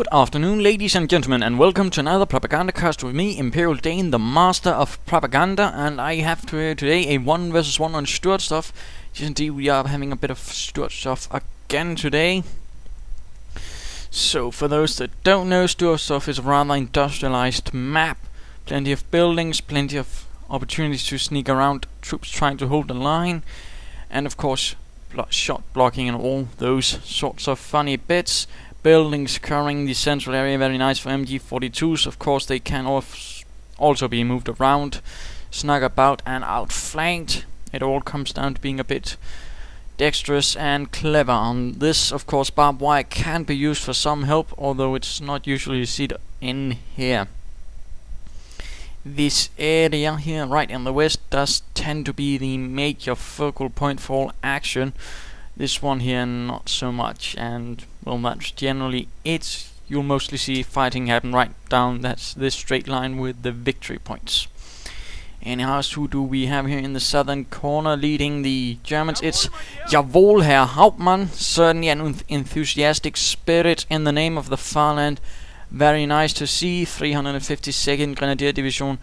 Good afternoon, ladies and gentlemen, and welcome to another Propagandacast with me, Imperial Dane, the master of propaganda, and I have today a 1 versus 1 on Sturzdorf. Yes, indeed, we are having a bit of Sturzdorf again today. So, for those that don't know, Sturzdorf is a rather industrialized map. Plenty of buildings, plenty of opportunities to sneak around, troops trying to hold the line, and of course, shot blocking and all those sorts of funny bits. Buildings covering the central area, very nice for MG42s. Of course, they can also be moved around, snug about and outflanked. It all comes down to being a bit dexterous and clever. On this, of course, barbed wire can be used for some help, although it's not usually seen in here. This area here, right in the west, does tend to be the major focal point for all action. This one here, not so much, and well, that's generally it. You'll mostly see fighting happen right down this straight line with the victory points. Anyhow, who do we have here in the southern corner leading the Germans? It's JawohlHerHauptman, certainly an enthusiastic spirit in the name of the fatherland. Very nice to see. 352nd Grenadier Division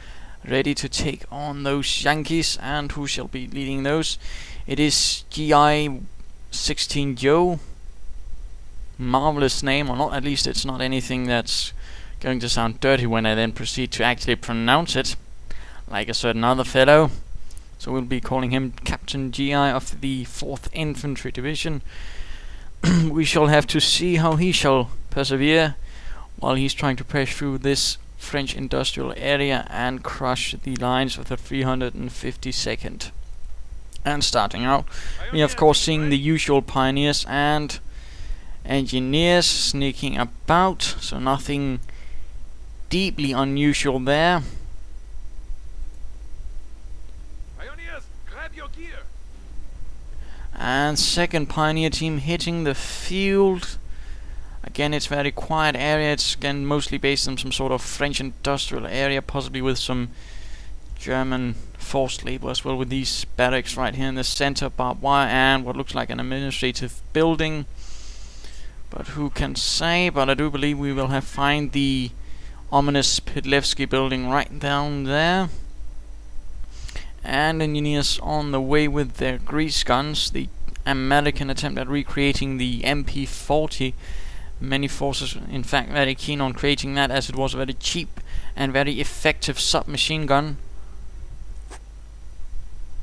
ready to take on those Yankees, and who shall be leading those? It is GI16JO. Marvelous name, or not, at least it's not anything that's going to sound dirty when I then proceed to actually pronounce it, like a certain other fellow. So we'll be calling him Captain GI of the 4th Infantry Division. We shall have to see how he shall persevere while he's trying to press through this French industrial area and crush the lines of the 352nd. And starting out, we are of course seeing the usual pioneers and engineers sneaking about, so nothing deeply unusual there. Pioneers, grab your gear. And second pioneer team hitting the field. Again, it's a very quiet area. It's again mostly based on some sort of French industrial area, possibly with some German forced labor as well, with these barracks right here in the center, barbed wire, and what looks like an administrative building. But who can say? But I do believe we will find the ominous Pitlevsky building right down there. And engineers on the way with their grease guns. The American attempt at recreating the MP40. Many forces, in fact, very keen on creating that, as it was a very cheap and very effective submachine gun.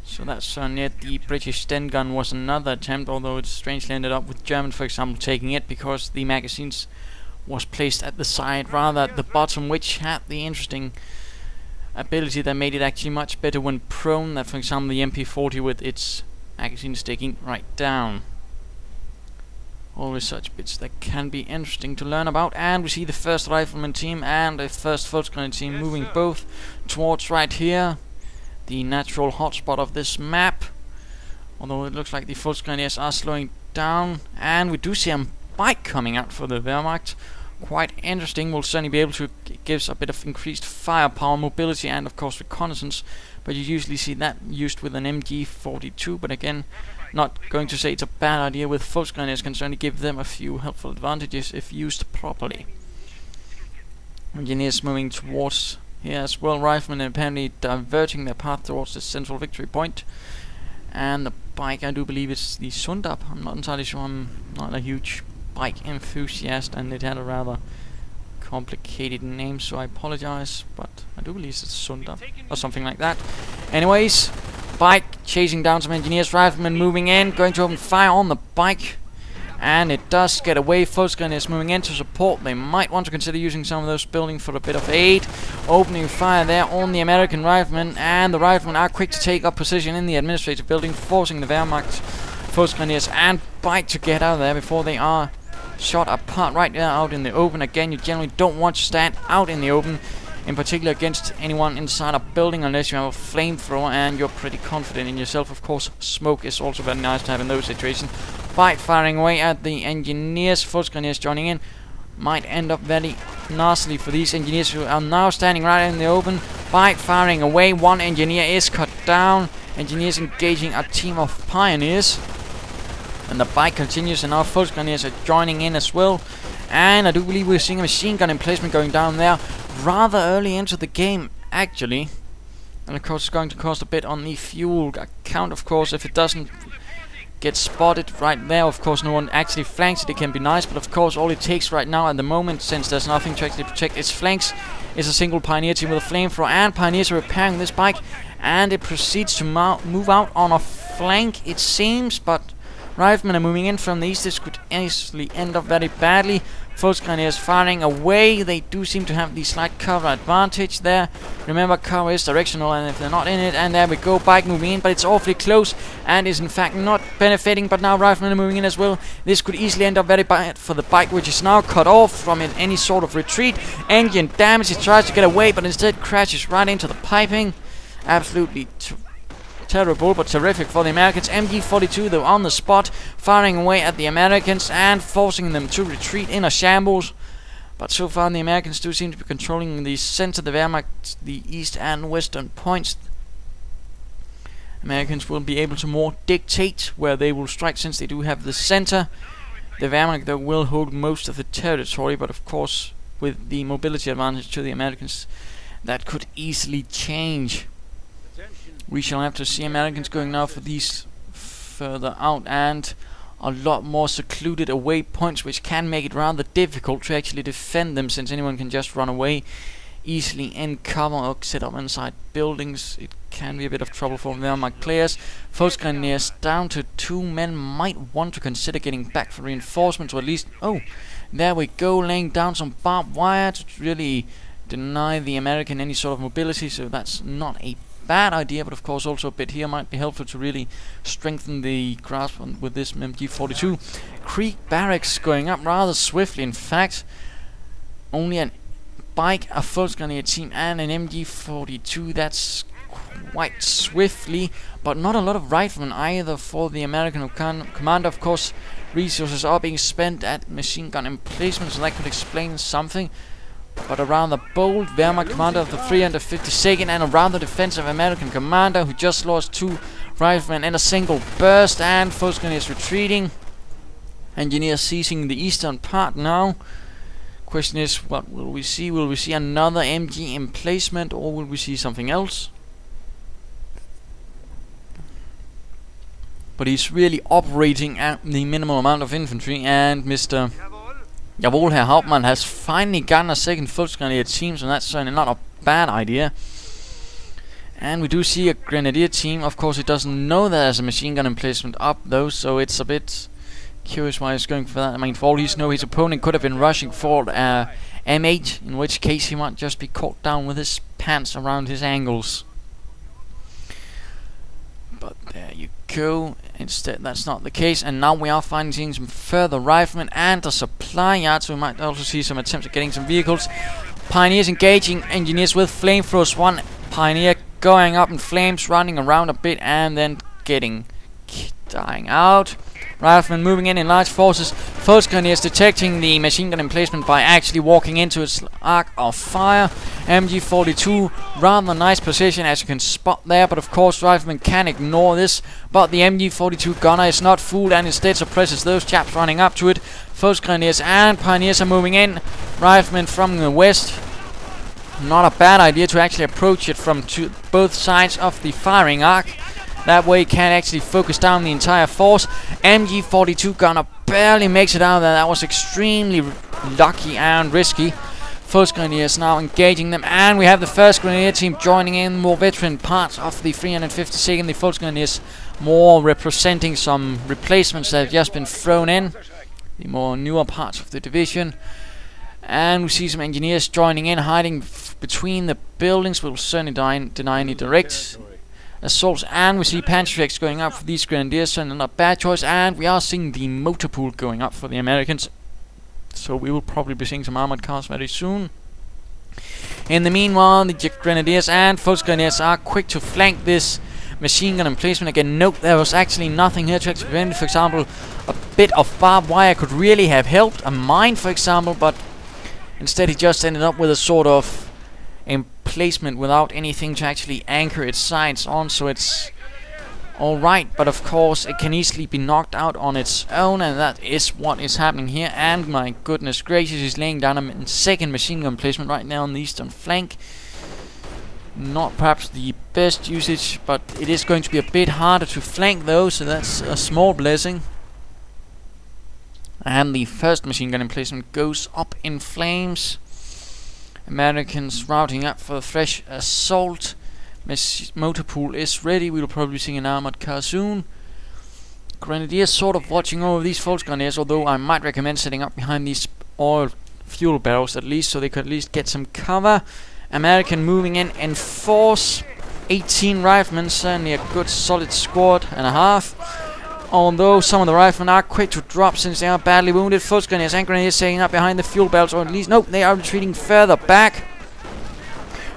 So that's certainly it. The British Sten gun was another attempt, although it strangely ended up with Germans, for example, taking it because the magazines was placed at the side rather at the bottom, which had the interesting ability that made it actually much better when prone than, for example, the MP40 with its magazine sticking right down. Always such bits that can be interesting to learn about. And we see the 1st Rifleman team and the 1st Volksgrenadier team moving both towards right here, the natural hotspot of this map. Although it looks like the Volksgrenadiers are slowing down, and we do see a bike coming out for the Wehrmacht. Quite interesting. Will certainly be able to give us a bit of increased firepower, mobility, and of course reconnaissance. But you usually see that used with an MG42. But again, not going to say it's a bad idea. With Volksgrenadiers, can certainly give them a few helpful advantages if used properly. Engineers moving towards here as well. Riflemen apparently diverting their path towards the central victory point. And the bike, I do believe it's the Sundab. I'm not entirely sure. I'm not a huge bike enthusiast, and it had a rather complicated name, so I apologize, but I do believe it's Sundab or something like that. Anyways, bike chasing down some engineers, riflemen moving in, going to open fire on the bike, and it does get away. Volksgrenadiers moving in to support. They might want to consider using some of those buildings for a bit of aid. Opening fire there on the American riflemen, and the riflemen are quick to take up position in the administrative building, forcing the Wehrmacht, Volksgrenadiers and bike to get out of there before they are shot apart right there out in the open. Again, you generally don't want to stand out in the open, in particular against anyone inside a building, unless you have a flamethrower and you're pretty confident in yourself. Of course, smoke is also very nice to have in those situations. Bike firing away at the engineers. Volksgrenadiers joining in. Might end up very nastily for these engineers who are now standing right in the open. Bike firing away. One engineer is cut down. Engineers engaging a team of pioneers. And the bike continues, and our Volksgrenadiers are joining in as well. And I do believe we're seeing a machine gun emplacement going down there rather early into the game, actually. And of course it's going to cost a bit on the fuel account, of course. If it doesn't get spotted right there, of course no one actually flanks it, it can be nice, but of course all it takes right now at the moment, since there's nothing to actually protect its flanks, is a single Pioneer team with a flamethrower, and Pioneers are repairing this bike, and it proceeds to move out on a flank, it seems, but Riflemen are moving in from the east. This could easily end up very badly. Grenadiers firing away. They do seem to have the slight cover advantage there. Remember, cover is directional, and if they're not in it, and there we go, bike moving in, but it's awfully close and is in fact not benefiting. But now Riflemen are moving in as well. This could easily end up very bad for the bike, which is now cut off from any sort of retreat. Engine damage. It tries to get away, but instead crashes right into the piping. Absolutely terrible, but terrific for the Americans. MG42 though on the spot, firing away at the Americans and forcing them to retreat in a shambles. But so far the Americans do seem to be controlling the center, the Wehrmacht, the east and western points. Americans will be able to more dictate where they will strike, since they do have the center. The Wehrmacht though will hold most of the territory, but of course with the mobility advantage to the Americans, that could easily change. We shall have to see. Americans going now for these further out and a lot more secluded away points, which can make it rather difficult to actually defend them, since anyone can just run away easily in cover or set up inside buildings. It can be a bit of trouble for Wehrmacht players. Grenadiers down to 2 men might want to consider getting back for reinforcements, or at least, oh, there we go, laying down some barbed wire to really deny the American any sort of mobility, so that's not a bad idea, but of course also a bit here might be helpful to really strengthen the grasp with this MG42. Creek Barracks going up rather swiftly, in fact. Only a bike, a Grenadier team and an MG42, that's quite swiftly, but not a lot of riflemen either for the American commander. Of course, resources are being spent at machine gun emplacement, so that could explain something. But a rather bold Wehrmacht commander of the 352nd and a rather defensive American commander who just lost 2 riflemen in a single burst, and Grenadiers retreating. Engineers seizing the eastern part now. Question is, what will we see? Will we see another MG emplacement, or will we see something else? But he's really operating at the minimal amount of infantry, and Mr. JawohlHerHauptman has finally gotten a second Grenadier team, so that's certainly not a bad idea. And we do see a Grenadier team. Of course, it doesn't know that there's a machine gun emplacement up though, so it's a bit curious why he's going for that. I mean, for all he knows, his opponent could have been rushing for M8, in which case he might just be caught down with his pants around his ankles. But there you go. Instead, that's not the case, and now we are finally seeing some further riflemen and a supply yard, so we might also see some attempts at getting some vehicles. Pioneers engaging engineers with flamethrowers. One Pioneer going up in flames, running around a bit, and then dying out. Riflemen moving in large forces. Grenadiers detecting the machine gun emplacement by actually walking into its arc of fire. MG42, rather nice position as you can spot there, but of course Riflemen can ignore this. But the MG42 gunner is not fooled and instead suppresses those chaps running up to it. Grenadiers and Pioneers are moving in. Riflemen from the west. Not a bad idea to actually approach it from both sides of the firing arc. That way you can actually focus down the entire force. MG42 gunner barely makes it out there. That was extremely lucky and risky. Grenadiers now engaging them, and we have the 1st Grenadier team joining in. More veteran parts of the 352nd. The Grenadiers more representing some replacements that have just been thrown in. The more newer parts of the division. And we see some engineers joining in, hiding between the buildings. We'll certainly deny any direct assaults, and we see Panzerjets going up for these Grenadiers, so not a bad choice. And we are seeing the motor pool going up for the Americans, so we will probably be seeing some armored cars very soon. In the meanwhile, the Grenadiers and Grenadiers are quick to flank this machine gun emplacement. Again, note there was actually nothing here to actually prevent it. For example, a bit of barbed wire could really have helped, a mine for example, but instead he just ended up with a sort of emplacement without anything to actually anchor its sights on, so it's Alright, but of course it can easily be knocked out on its own, and that is what is happening here. And my goodness gracious, he's laying down a second machine gun placement right now on the eastern flank. Not perhaps the best usage, but it is going to be a bit harder to flank though, so that's a small blessing. And the first machine gun emplacement goes up in flames. Americans routing up for a fresh assault. Motor pool is ready. We'll probably see an armored car soon. Grenadiers sort of watching over these false grenadiers, although I might recommend setting up behind these oil fuel barrels at least, so they could at least get some cover. American moving in force. 18 riflemen, certainly a good solid squad and a half. Although some of the riflemen are quick to drop since they are badly wounded. False grenadiers and grenadiers setting up behind the fuel barrels, or at least, nope, they are retreating further back.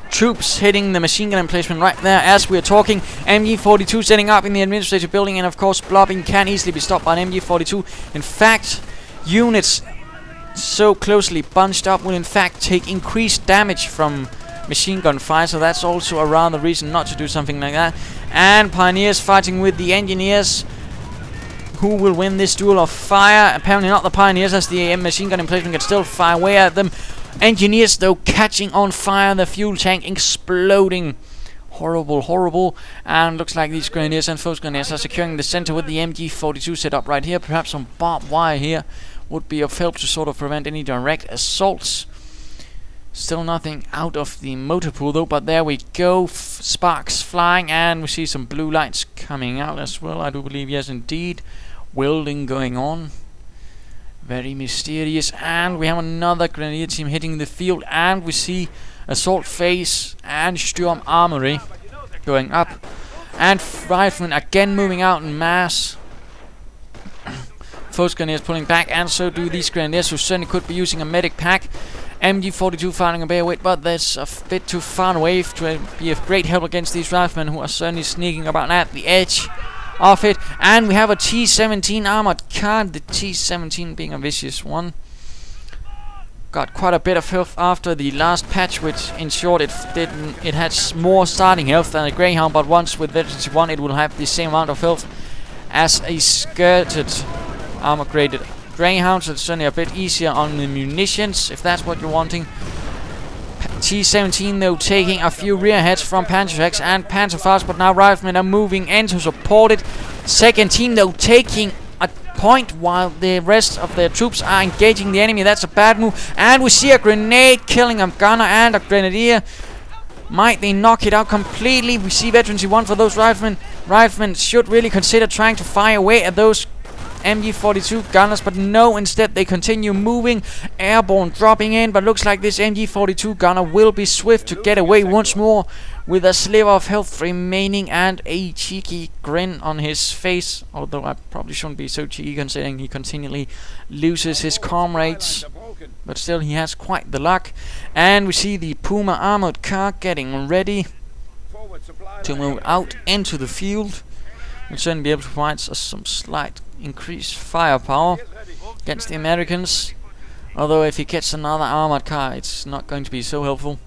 Troops hitting the machine gun emplacement right there as we're talking. MG42 setting up in the administrative building, and of course blobbing can easily be stopped by an MG42. In fact, units so closely bunched up will in fact take increased damage from machine gun fire, so that's also a rather reason not to do something like that. And pioneers fighting with the engineers. Who will win this duel of fire? Apparently not the pioneers, as the machine gun emplacement can still fire away at them. Engineers though catching on fire, the fuel tank exploding. Horrible, horrible. And looks like these grenadiers and false grenadiers are securing the center with the MG42 set up right here. Perhaps some barbed wire here would be of help to sort of prevent any direct assaults. Still nothing out of the motor pool though, but there we go. Sparks flying, and we see some blue lights coming out as well, I do believe. Yes indeed. Welding going on. Very mysterious. And we have another grenadier team hitting the field, and we see assault phase and Sturm armory going up, and riflemen again moving out in mass. False grenadiers pulling back, and so do these grenadiers, who certainly could be using a medic pack. MG42 firing a bayonet, but that's a bit too far away to be of great help against these riflemen, who are certainly sneaking about at the edge of it. And we have a T-17 armored car, the T-17 being a vicious one. Got quite a bit of health after the last patch, which ensured it had more starting health than a Greyhound, but once with Veterancy 1 it will have the same amount of health as a skirted armor graded Greyhound, so it's certainly a bit easier on the munitions, if that's what you're wanting. T-17 though taking a few rear heads from Panzerhex and Panzerfaust, but now riflemen are moving in to support it. Second team though taking a point while the rest of their troops are engaging the enemy. That's a bad move, and we see a grenade killing a gunner and a grenadier. Might they knock it out completely? We see Veterancy 1 for those riflemen. Riflemen should really consider trying to fire away at those MG42 gunners, but no, instead they continue moving. Airborne dropping in, but looks like this MG42 gunner will be swift to get away once more with a sliver of health remaining and a cheeky grin on his face, although I probably shouldn't be so cheeky considering he continually loses his comrades, but still he has quite the luck. And we see the Puma armored car getting ready to move out into the field. We'll certainly be able to provide us some slight increased firepower against the Americans, although if he gets another armored car it's not going to be so helpful.